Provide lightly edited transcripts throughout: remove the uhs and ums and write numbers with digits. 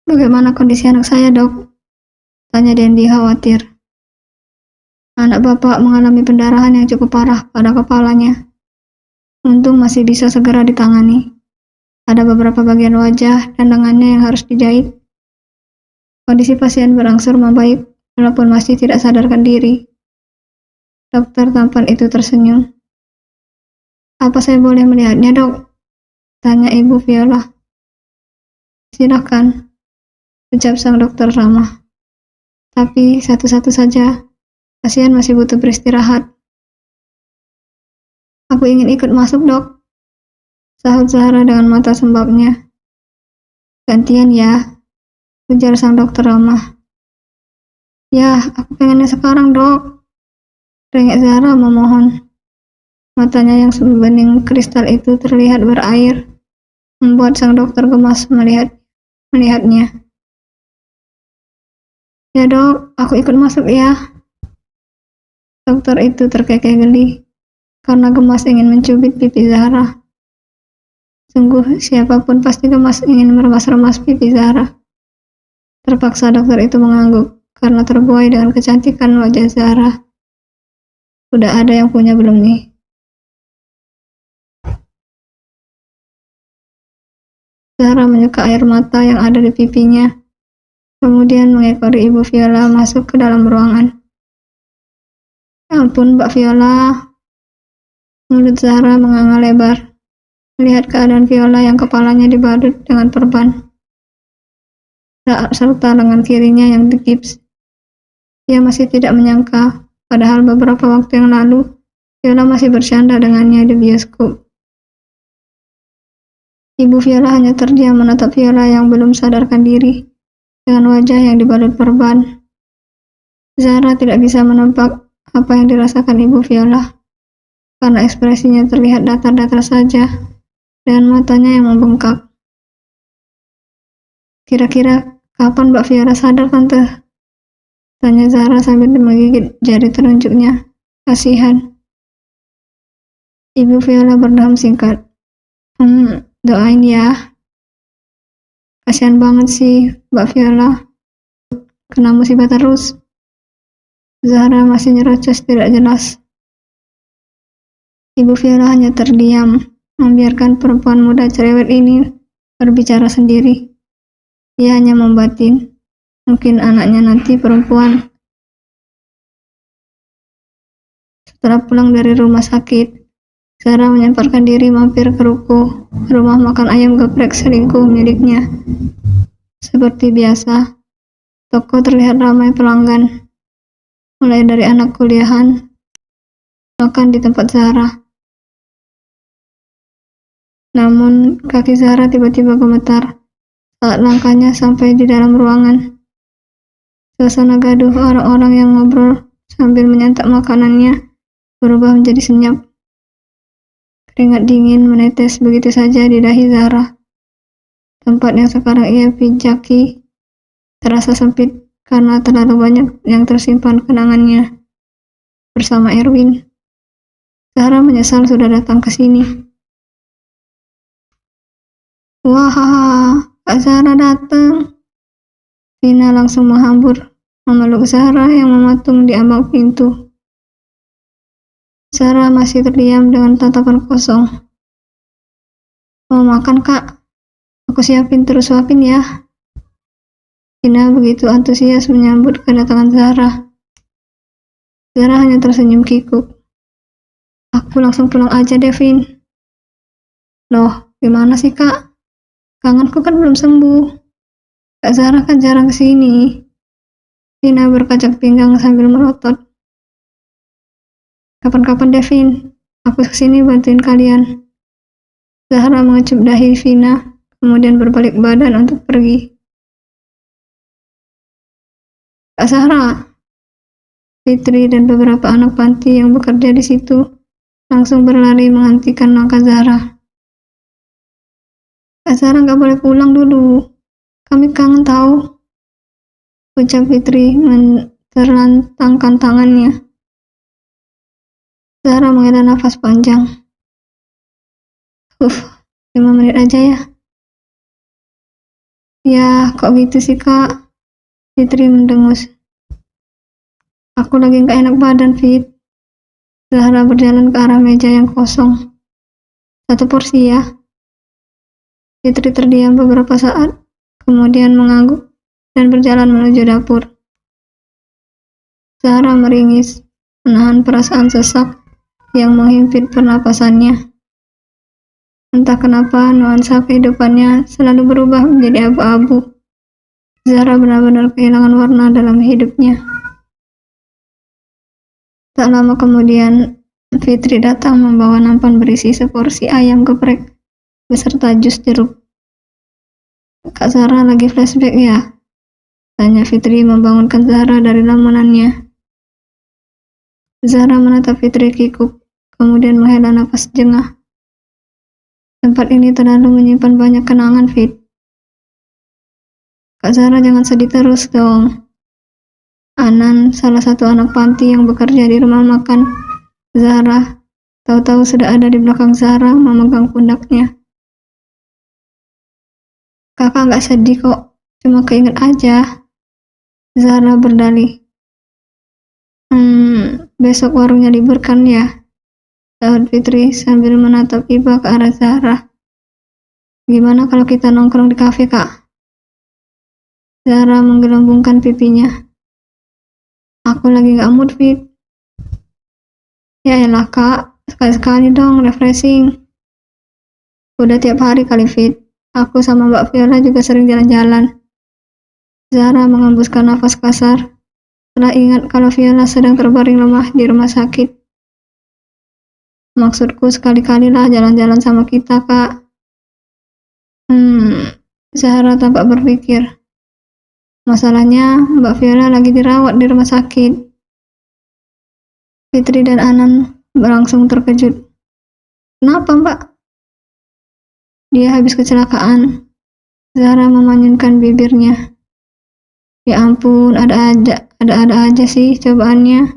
Bagaimana kondisi anak saya, dok? Tanya Dendi khawatir. Anak bapak mengalami pendarahan yang cukup parah pada kepalanya. Untung masih bisa segera ditangani. Ada beberapa bagian wajah dan lengannya yang harus dijahit. Kondisi pasien berangsur membaik walaupun masih tidak sadarkan diri. Dokter tampan itu tersenyum. Apa saya boleh melihatnya, dok? Tanya Ibu Viola. Silakan, ucap sang dokter ramah. Tapi satu-satu saja, pasien masih butuh beristirahat. Aku ingin ikut masuk, dok, sahut Zahra dengan mata sembabnya. Gantian ya, ujar sang dokter ramah. Ya, aku pengennya sekarang, dok, rengek Zahra memohon. Matanya yang sebening kristal itu terlihat berair, membuat sang dokter gemas melihatnya. Ya dok, aku ikut masuk ya. Dokter itu terkekeh geli, karena gemas ingin mencubit pipi Zahra. Sungguh, siapapun pasti gemas ingin meremas-remas pipi Zahra. Terpaksa dokter itu mengangguk, karena terbuai dengan kecantikan wajah Zahra. Udah ada yang punya belum nih? Zahra menyeka air mata yang ada di pipinya, kemudian mengekori Ibu Viola masuk ke dalam ruangan. Ya ampun, Mbak Viola. Mulut Zahra menganga lebar, melihat keadaan Viola yang kepalanya dibadut dengan perban, serta lengan kirinya yang digips. Ia masih tidak menyangka, padahal beberapa waktu yang lalu, Viola masih bercanda dengannya di bioskop. Ibu Viola hanya terdiam menatap Viola yang belum sadarkan diri, dengan wajah yang dibalut perban. Zahra tidak bisa menebak apa yang dirasakan Ibu Viola, karena ekspresinya terlihat datar-datar saja, dan matanya yang membengkak. Kira-kira kapan Mbak Viola sadar, Tante? Tanya Zahra sambil menggigit jari telunjuknya. Kasihan. Ibu Viola berdeham singkat. Doain ya. Kasihan banget sih Mbak Viola. Kena musibah terus. Zahra masih nyerocos tidak jelas. Ibu Viola hanya terdiam, membiarkan perempuan muda cerewet ini berbicara sendiri. Ia hanya membatin. Mungkin anaknya nanti perempuan. Setelah pulang dari rumah sakit, Zahra menyemparkan diri mampir ke ruko, rumah makan ayam geprek selingkuh miliknya. Seperti biasa, toko terlihat ramai pelanggan, mulai dari anak kuliahan, makan di tempat Zahra. Namun, kaki Zahra tiba-tiba gemetar saat langkahnya sampai di dalam ruangan. Suasana gaduh orang-orang yang ngobrol sambil menyantap makanannya berubah menjadi senyap. Keringat dingin menetes begitu saja di dahi Zahra. Tempat yang sekarang ia pijaki terasa sempit karena terlalu banyak yang tersimpan kenangannya. Bersama Erwin, Zahra menyesal sudah datang ke sini. Wah, Kak Zahra datang. Vina langsung menghambur, memeluk Zahra yang mematung di ambang pintu. Zahra masih terdiam dengan tatapan kosong. Mau makan, Kak? Aku siapin terus suapin ya. Vina begitu antusias menyambut kedatangan Zahra. Zahra hanya tersenyum kikuk. Aku langsung pulang aja, Devin. Loh, gimana sih, Kak? Kangenku kan belum sembuh. Kak Zahra kan jarang kesini. Vina berkacak pinggang sambil melotot. Kapan-kapan, Devin. Aku kesini bantuin kalian. Zahra mengecup dahi Vina, kemudian berbalik badan untuk pergi. Kak Zahra, Fitri dan beberapa anak panti yang bekerja di situ langsung berlari menghentikan langkah Zahra. Kak Zahra nggak boleh pulang dulu. Kami kangen tahu. Ucap Fitri terlantangkan tangannya. Zahra menghela nafas panjang. 5 menit aja ya. Ya, kok gitu sih, Kak? Fitri mendengus. Aku lagi gak enak badan, Fit. Zahra berjalan ke arah meja yang kosong. 1 porsi ya. Fitri terdiam beberapa saat, kemudian mengangguk dan berjalan menuju dapur. Zahra meringis, menahan perasaan sesak yang menghimpit pernapasannya. Entah kenapa nuansa kehidupannya selalu berubah menjadi abu-abu. Zahra benar-benar kehilangan warna dalam hidupnya. Tak lama kemudian, Fitri datang membawa nampan berisi seporsi ayam geprek beserta jus jeruk. Kak Zahra lagi flashback ya? Tanya Fitri membangunkan Zahra dari lamunannya. Zahra menatap Fitri kikuk, kemudian menghela nafas jengah. Tempat ini terlalu menyimpan banyak kenangan, Fit. Kak Zahra jangan sedih terus dong. Anan, salah satu anak panti yang bekerja di rumah makan Zahra, tahu-tahu sudah ada di belakang Zahra memegang pundaknya. Kakak nggak sedih kok, cuma keinget aja. Zahra berdalih. Besok warungnya libur kan ya? Sahut Fitri sambil menatap Iba ke arah Zahra. Gimana kalau kita nongkrong di kafe, Kak? Zahra menggelembungkan pipinya. Aku lagi gak mood, Fit. Ya elah, Kak. Sekali-sekali dong, refreshing. Udah tiap hari kali, Fit. Aku sama Mbak Viola juga sering jalan-jalan. Zahra mengembuskan nafas kasar setelah ingat kalau Viola sedang terbaring lemah di rumah sakit. Maksudku sekali-kali lah jalan-jalan sama kita, Kak. Zahra tampak berpikir. Masalahnya Mbak Viola lagi dirawat di rumah sakit. Fitri dan Anan berlangsung terkejut. Kenapa, Mbak? Dia habis kecelakaan. Zahra memanyunkan bibirnya. Ya ampun, ada aja sih cobaannya.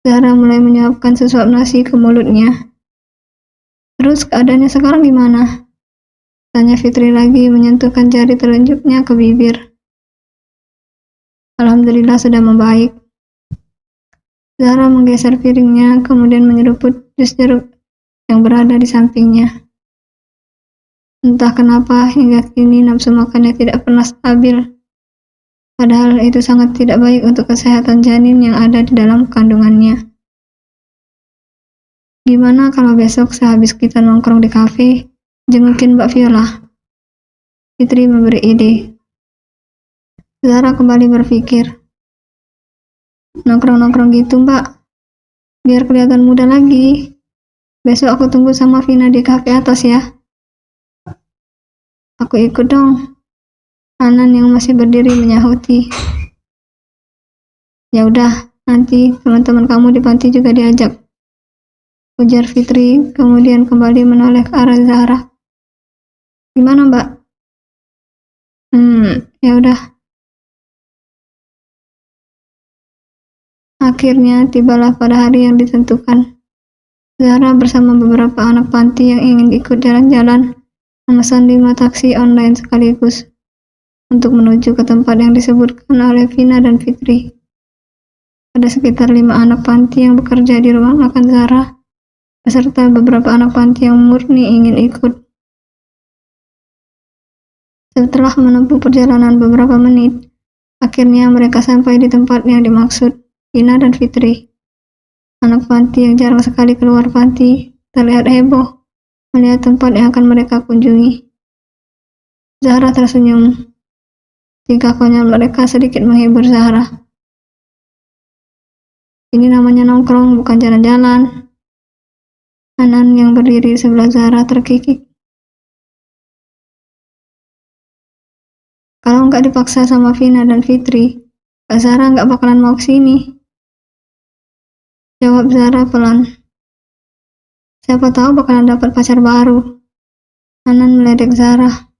Zahra mulai menyuapkan sesuap nasi ke mulutnya. Terus keadaannya sekarang gimana? Tanya Fitri lagi menyentuhkan jari telunjuknya ke bibir. Alhamdulillah sudah membaik. Zahra menggeser piringnya, kemudian menyeruput jus jeruk yang berada di sampingnya. Entah kenapa hingga kini nafsu makannya tidak pernah stabil. Padahal itu sangat tidak baik untuk kesehatan janin yang ada di dalam kandungannya. Gimana kalau besok sehabis kita nongkrong di kafe, jengukin Mbak Viola? Fitri memberi ide. Zahra kembali berpikir. Nongkrong-nongkrong gitu, Mbak. Biar kelihatan muda lagi. Besok aku tunggu sama Vina di kafe atas ya. Aku ikut dong. Anan yang masih berdiri menyahuti. Ya udah, nanti teman-teman kamu di panti juga diajak. Ujar Fitri, kemudian kembali menoleh ke arah Zahra. Gimana, Mbak? Ya udah. Akhirnya tibalah pada hari yang ditentukan. Zahra bersama beberapa anak panti yang ingin ikut jalan-jalan memesan 5 taksi online sekaligus untuk menuju ke tempat yang disebutkan oleh Vina dan Fitri. Ada sekitar 5 anak panti yang bekerja di rumah makan Zahra, beserta beberapa anak panti yang murni ingin ikut. Setelah menempuh perjalanan beberapa menit, akhirnya mereka sampai di tempat yang dimaksud, Vina dan Fitri. Anak panti yang jarang sekali keluar panti terlihat heboh melihat tempat yang akan mereka kunjungi. Zahra tersenyum. Tingkah konyol mereka sedikit menghibur Zahra. Ini namanya nongkrong, bukan jalan-jalan. Anan yang berdiri sebelah Zahra terkikik. Kalau nggak dipaksa sama Vina dan Fitri, Kak Zahra nggak bakalan mau kesini. Jawab Zahra pelan. Siapa tahu bakalan dapat pacar baru. Anan meledek Zahra.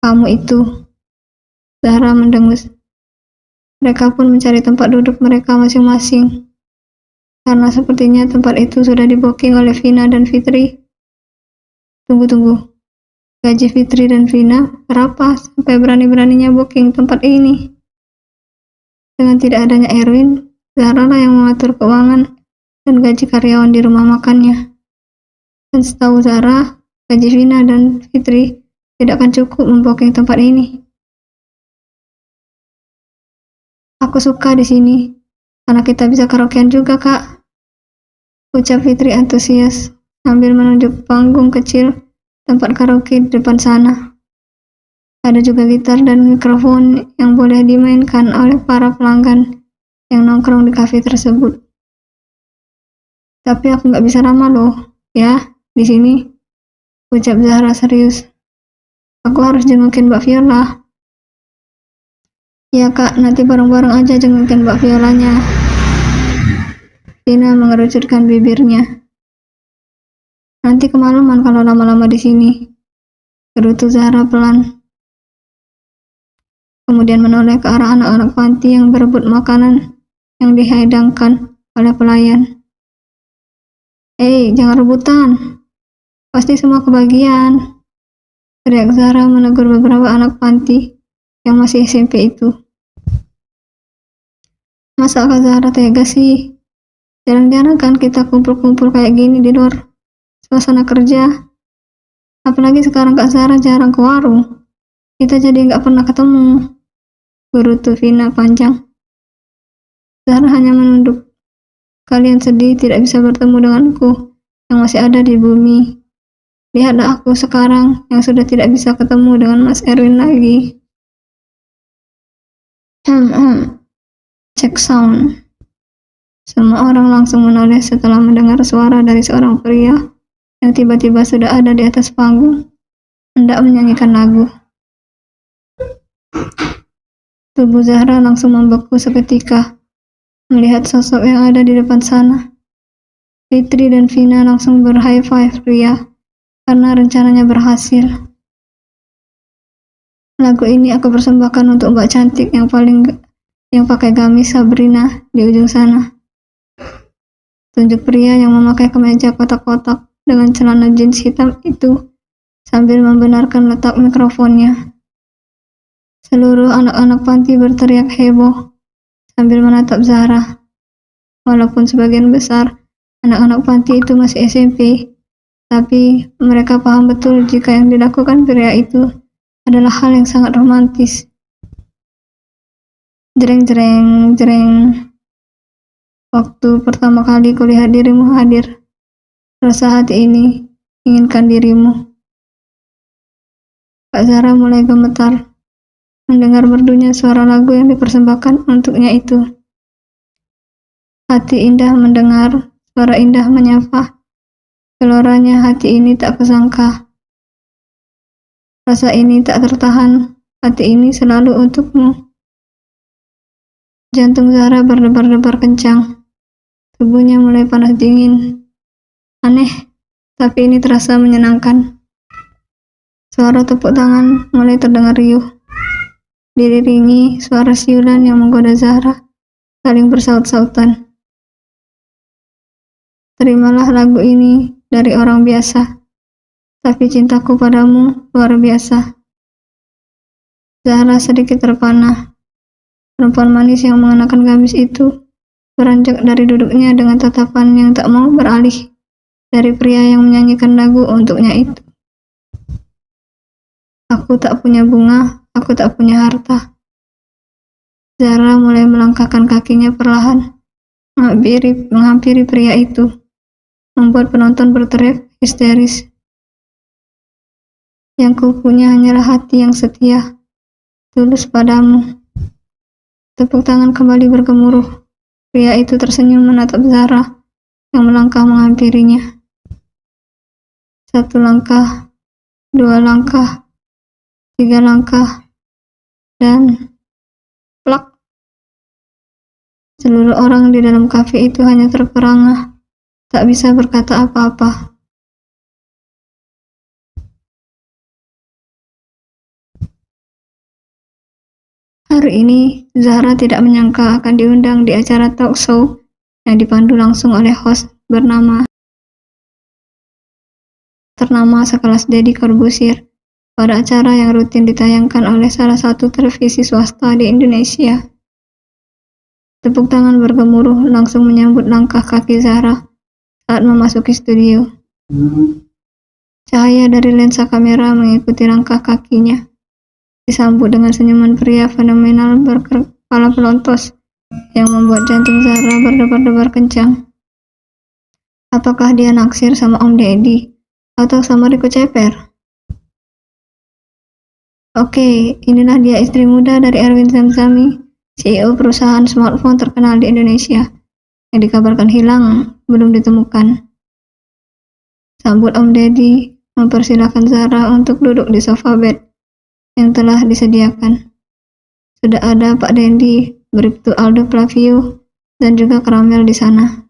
Kamu itu. Zahra mendengus. Mereka pun mencari tempat duduk mereka masing-masing. Karena sepertinya tempat itu sudah di-booking oleh Vina dan Fitri. Tunggu. Gaji Fitri dan Vina berapa sampai berani-beraninya booking tempat ini? Dengan tidak adanya Erwin, Zahra lah yang mengatur keuangan dan gaji karyawan di rumah makannya. Dan setahu Zahra, gaji Vina dan Fitri tidak akan cukup membooking tempat ini. Aku suka di sini, karena kita bisa karaokean juga, Kak. Ucap Fitri antusias sambil menunjuk panggung kecil tempat karaoke di depan sana. Ada juga gitar dan mikrofon yang boleh dimainkan oleh para pelanggan yang nongkrong di kafe tersebut. Tapi aku nggak bisa ramah loh, ya, di sini. Ucap Zahra serius. Aku harus jengukin Mbak Viola. Ya Kak, nanti bareng-bareng aja jengukin Mbak Violanya. Vina mengerucutkan bibirnya. Nanti kemalaman kalau lama-lama di sini. Gerutu Zahra pelan. Kemudian menoleh ke arah anak-anak panti yang berebut makanan yang dihidangkan oleh pelayan. Jangan rebutan. Pasti semua kebagian. Teriak Zahra menegur beberapa anak panti yang masih SMP itu. Masa Kak Zahra tega sih? Jarang-jarang kan kita kumpul-kumpul kayak gini di luar suasana kerja. Apalagi sekarang Kak Zahra jarang ke warung. Kita jadi nggak pernah ketemu. Gerutu Vina panjang. Zahra hanya menunduk. Kalian sedih tidak bisa bertemu denganku yang masih ada di bumi. Lihatlah aku sekarang yang sudah tidak bisa ketemu dengan Mas Erwin lagi. Cek sound. Semua orang langsung menoleh setelah mendengar suara dari seorang pria yang tiba-tiba sudah ada di atas panggung, hendak menyanyikan lagu. Tubuh Zahra langsung membeku seketika melihat sosok yang ada di depan sana. Fitri dan Vina langsung berhigh five pria karena rencananya berhasil. Lagu ini aku persembahkan untuk Mbak cantik yang pakai gamis Sabrina di ujung sana. Tunjuk pria yang memakai kemeja kotak-kotak dengan celana jeans hitam itu sambil membenarkan letak mikrofonnya. Seluruh anak-anak panti berteriak heboh sambil menatap Zahra. Walaupun sebagian besar anak-anak panti itu masih SMP, tapi mereka paham betul jika yang dilakukan pria itu adalah hal yang sangat romantis. Jreng jreng jreng. Waktu pertama kali kulihat dirimu hadir, rasa hati ini inginkan dirimu. Kak Zahra mulai gemetar mendengar merdunya suara lagu yang dipersembahkan untuknya itu. Hati indah mendengar, suara indah menyapa. Geloranya hati ini tak kusangka. Rasa ini tak tertahan, hati ini selalu untukmu. Jantung Zahra berdebar-debar kencang. Tubuhnya mulai panas dingin. Aneh, tapi ini terasa menyenangkan. Suara tepuk tangan mulai terdengar riuh. Diiringi suara siulan yang menggoda Zahra, saling bersaut-sautan. Terimalah lagu ini dari orang biasa, tapi cintaku padamu luar biasa. Zahra sedikit terpana. Perempuan manis yang mengenakan gamis itu beranjak dari duduknya dengan tatapan yang tak mau beralih dari pria yang menyanyikan lagu untuknya itu. Aku tak punya bunga, aku tak punya harta. Zahra mulai melangkahkan kakinya perlahan, menghampiri pria itu, membuat penonton berteriak histeris. Yang ku punya hanyalah hati yang setia, tulus padamu. Tepuk tangan kembali bergemuruh. Pria itu tersenyum menatap Zahra yang melangkah menghampirinya. 1 langkah, 2 langkah, 3 langkah, dan plak. Seluruh orang di dalam kafe itu hanya terperangah, tak bisa berkata apa-apa. Hari ini, Zahra tidak menyangka akan diundang di acara talk show yang dipandu langsung oleh host ternama sekelas Deddy Corbuzier pada acara yang rutin ditayangkan oleh salah satu televisi swasta di Indonesia. Tepuk tangan bergemuruh langsung menyambut langkah kaki Zahra saat memasuki studio. Cahaya dari lensa kamera mengikuti langkah kakinya, disambut dengan senyuman pria fenomenal berkepala pelontos yang membuat jantung Zahra berdebar-debar kencang. Apakah dia naksir sama Om Deddy atau sama Riko Ceper? Oke, inilah dia istri muda dari Erwin Zamzami, CEO perusahaan smartphone terkenal di Indonesia, yang dikabarkan hilang belum ditemukan. Sambut Om Deddy mempersilahkan Zahra untuk duduk di sofa bed yang telah disediakan. Sudah ada Pak Dendi, Bribtu Aldo Flavio, dan juga Karamel di sana.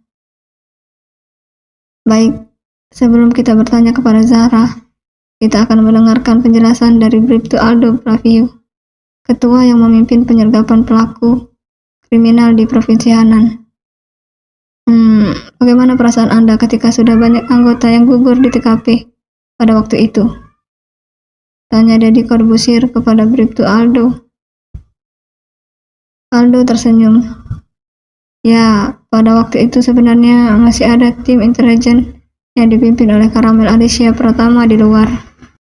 Baik, sebelum kita bertanya kepada Zahra, kita akan mendengarkan penjelasan dari Bribtu Aldo Flavio, ketua yang memimpin penyergapan pelaku kriminal di Provinsi Hanan. Bagaimana perasaan Anda ketika sudah banyak anggota yang gugur di TKP pada waktu itu? Tanya Deddy Corbuzier kepada Bribtu Aldo. Aldo tersenyum. Ya, pada waktu itu sebenarnya masih ada tim intelijen yang dipimpin oleh Karamel Alicia Pratama di luar.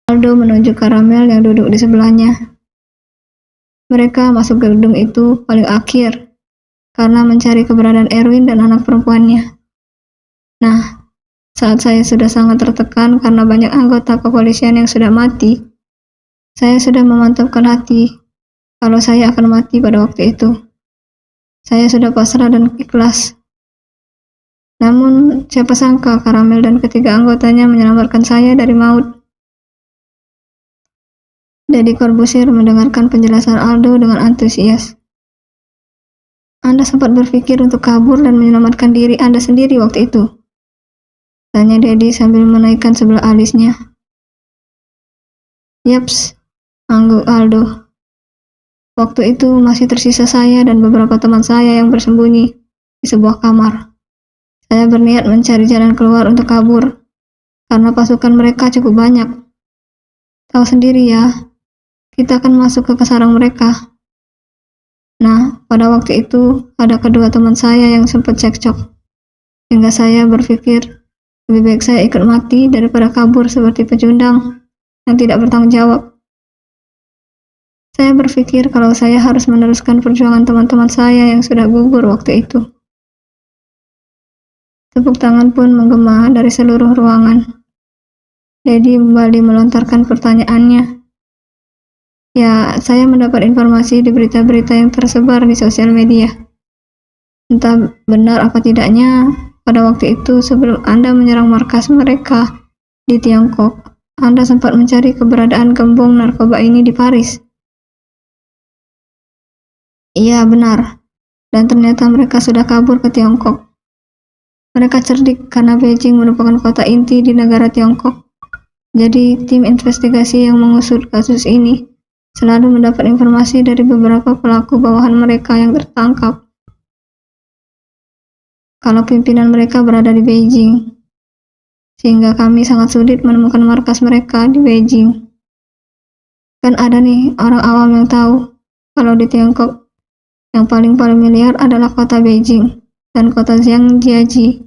Aldo menunjuk Karamel yang duduk di sebelahnya. Mereka masuk ke gedung itu paling akhir karena mencari keberadaan Erwin dan anak perempuannya. Nah, saat saya sudah sangat tertekan karena banyak anggota kepolisian yang sudah mati, saya sudah memantapkan hati kalau saya akan mati pada waktu itu. Saya sudah pasrah dan ikhlas. Namun, siapa sangka Karamel dan ketiga anggotanya menyelamatkan saya dari maut. Deddy Corbuzier mendengarkan penjelasan Aldo dengan antusias. Anda sempat berpikir untuk kabur dan menyelamatkan diri Anda sendiri waktu itu? Tanya Deddy sambil menaikkan sebelah alisnya. Yaps, angguk Aldo. Waktu itu masih tersisa saya dan beberapa teman saya yang bersembunyi di sebuah kamar. Saya berniat mencari jalan keluar untuk kabur, karena pasukan mereka cukup banyak. Tahu sendiri ya, kita akan masuk ke sarang mereka. Nah, pada waktu itu ada kedua teman saya yang sempat cekcok, sehingga saya berpikir lebih baik saya ikut mati daripada kabur seperti pecundang yang tidak bertanggung jawab. Saya berpikir kalau saya harus meneruskan perjuangan teman-teman saya yang sudah gugur waktu itu. Tepuk tangan pun menggema dari seluruh ruangan. Deddy kembali melontarkan pertanyaannya. Ya, saya mendapat informasi di berita-berita yang tersebar di sosial media. Entah benar apa tidaknya, pada waktu itu sebelum Anda menyerang markas mereka di Tiongkok, Anda sempat mencari keberadaan gembong narkoba ini di Paris. Iya, benar. Dan ternyata mereka sudah kabur ke Tiongkok. Mereka cerdik karena Beijing merupakan kota inti di negara Tiongkok. Jadi, tim investigasi yang mengusut kasus ini selalu mendapat informasi dari beberapa pelaku bawahan mereka yang tertangkap. Kalau pimpinan mereka berada di Beijing, sehingga kami sangat sulit menemukan markas mereka di Beijing. Kan ada nih orang awam yang tahu kalau di Tiongkok yang paling familiar adalah kota Beijing dan kota Zhangjiajie.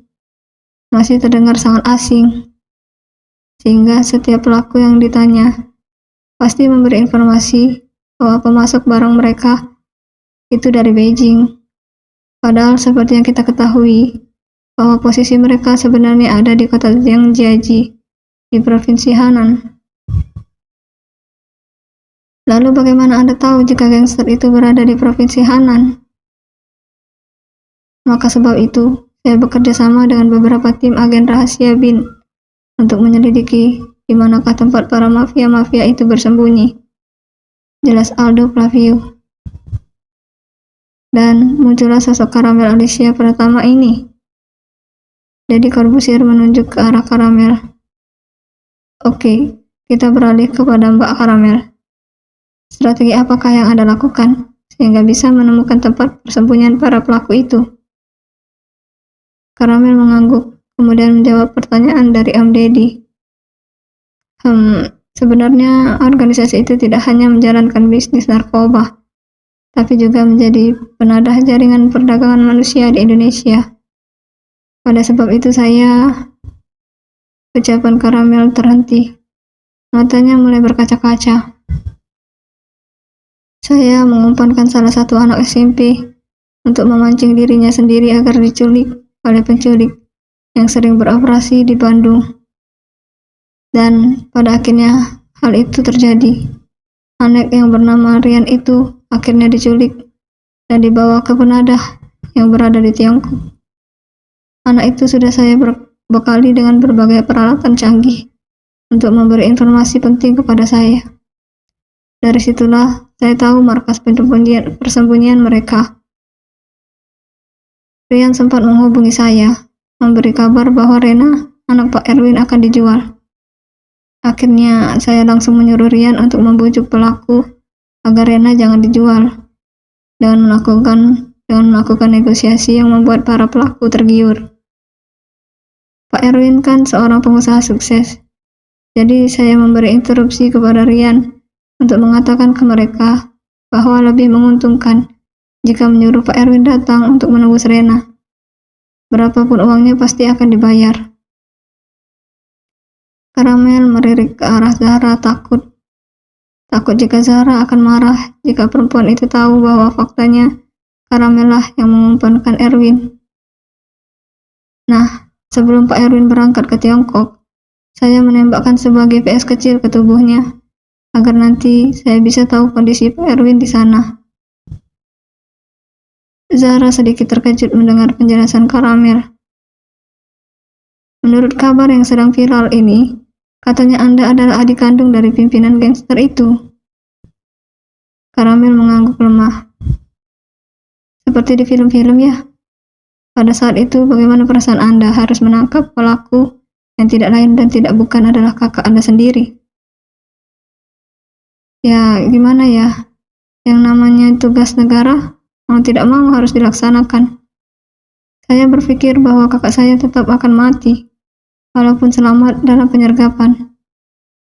Masih terdengar sangat asing, sehingga setiap pelaku yang ditanya pasti memberi informasi bahwa pemasok barang mereka itu dari Beijing. Padahal seperti yang kita ketahui, bahwa posisi mereka sebenarnya ada di kota Zhangjiajie di Provinsi Hanan. Lalu bagaimana Anda tahu jika gangster itu berada di Provinsi Hanan? Maka sebab itu, saya bekerja sama dengan beberapa tim agen rahasia BIN untuk menyelidiki di manakah tempat para mafia-mafia itu bersembunyi. Jelas Aldo Flavio. Dan muncullah sosok Karamel Alicia Pratama ini. Deddy Corbuzier menunjuk ke arah Karamel. Oke, kita beralih kepada Mbak Karamel. Strategi apakah yang Anda lakukan sehingga bisa menemukan tempat persembunyian para pelaku itu? Karamel mengangguk, kemudian menjawab pertanyaan dari Om Deddy. Sebenarnya organisasi itu tidak hanya menjalankan bisnis narkoba, tapi juga menjadi penadah jaringan perdagangan manusia di Indonesia. Pada sebab itu ucapan Karamel terhenti. Matanya mulai berkaca-kaca. Saya mengumpankan salah satu anak SMP untuk memancing dirinya sendiri agar diculik oleh penculik yang sering beroperasi di Bandung. Dan pada akhirnya hal itu terjadi. Anak yang bernama Rian itu akhirnya diculik dan dibawa ke penadah yang berada di Tiongkok. Anak itu sudah saya bekali dengan berbagai peralatan canggih untuk memberi informasi penting kepada saya. Dari situlah saya tahu markas persembunyian mereka. Rian sempat menghubungi saya, memberi kabar bahwa Rena, anak Pak Erwin, akan dijual. Akhirnya saya langsung menyuruh Rian untuk membujuk pelaku agar Rena jangan dijual, dengan melakukan negosiasi yang membuat para pelaku tergiur. Pak Erwin kan seorang pengusaha sukses, jadi saya memberi interupsi kepada Rian untuk mengatakan ke mereka bahwa lebih menguntungkan jika menyuruh Pak Erwin datang untuk menebus Rena. Berapapun uangnya pasti akan dibayar. Karamel melirik ke arah Zahra, takut jika Zahra akan marah jika perempuan itu tahu bahwa faktanya Karamel lah yang mengumpankan Erwin. Nah, sebelum Pak Erwin berangkat ke Tiongkok, saya menembakkan sebuah GPS kecil ke tubuhnya agar nanti saya bisa tahu kondisi Pak Erwin di sana. Zahra sedikit terkejut mendengar penjelasan Karamel. Menurut kabar yang sedang viral ini, katanya Anda adalah adik kandung dari pimpinan gangster itu. Karamel mengangguk lemah. Seperti di film-film ya. Pada saat itu, bagaimana perasaan Anda harus menangkap pelaku yang tidak lain dan tidak bukan adalah kakak Anda sendiri? Ya, gimana ya? Yang namanya tugas negara, mau tidak mau harus dilaksanakan. Saya berpikir bahwa kakak saya tetap akan mati, walaupun selamat dalam penyergapan.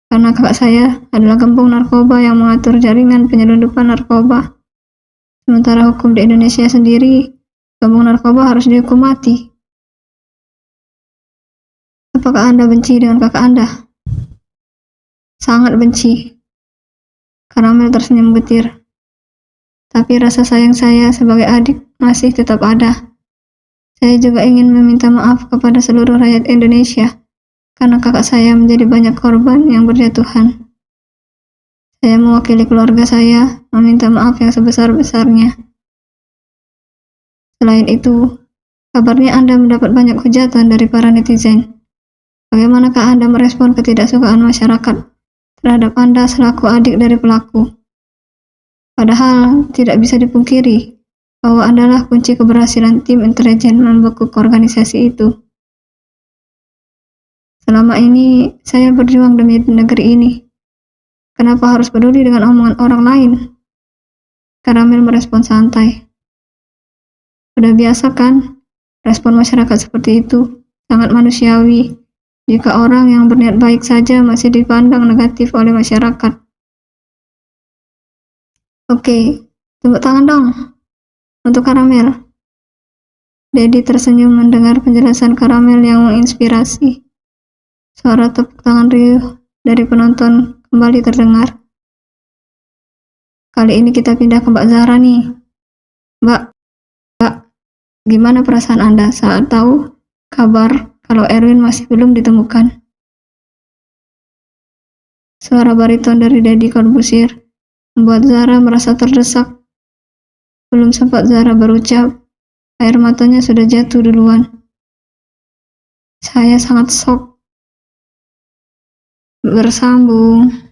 Karena kakak saya adalah gembong narkoba yang mengatur jaringan penyelundupan narkoba. Sementara hukum di Indonesia sendiri, gembong narkoba harus dihukum mati. Apakah Anda benci dengan kakak Anda? Sangat benci. Karamel tersenyum getir. Tapi rasa sayang saya sebagai adik masih tetap ada. Saya juga ingin meminta maaf kepada seluruh rakyat Indonesia karena kakak saya menjadi banyak korban yang berjatuhan. Saya mewakili keluarga saya meminta maaf yang sebesar-besarnya. Selain itu, kabarnya Anda mendapat banyak hujatan dari para netizen. Bagaimanakah Anda merespon ketidaksukaan masyarakat terhadap Anda selaku adik dari pelaku? Padahal tidak bisa dipungkiri bahwa Anda lah kunci keberhasilan tim intelijen membekuk organisasi itu. Selama ini, saya berjuang demi negeri ini. Kenapa harus peduli dengan omongan orang lain? Karamel merespon santai. Sudah biasa kan? Respon masyarakat seperti itu sangat manusiawi. Jika orang yang berniat baik saja masih dipandang negatif oleh masyarakat. Oke, tepuk tangan dong untuk Karamel. Dedi tersenyum mendengar penjelasan Karamel yang menginspirasi. Suara tepuk tangan riuh dari penonton kembali terdengar. Kali ini kita pindah ke Mbak Zahra nih. Mbak, gimana perasaan Anda saat tahu kabar kalau Erwin masih belum ditemukan? Suara bariton dari Deddy Corbuzier membuat Zahra merasa terdesak. Belum sempat Zahra berucap, air matanya sudah jatuh duluan. Saya sangat shock. Bersambung.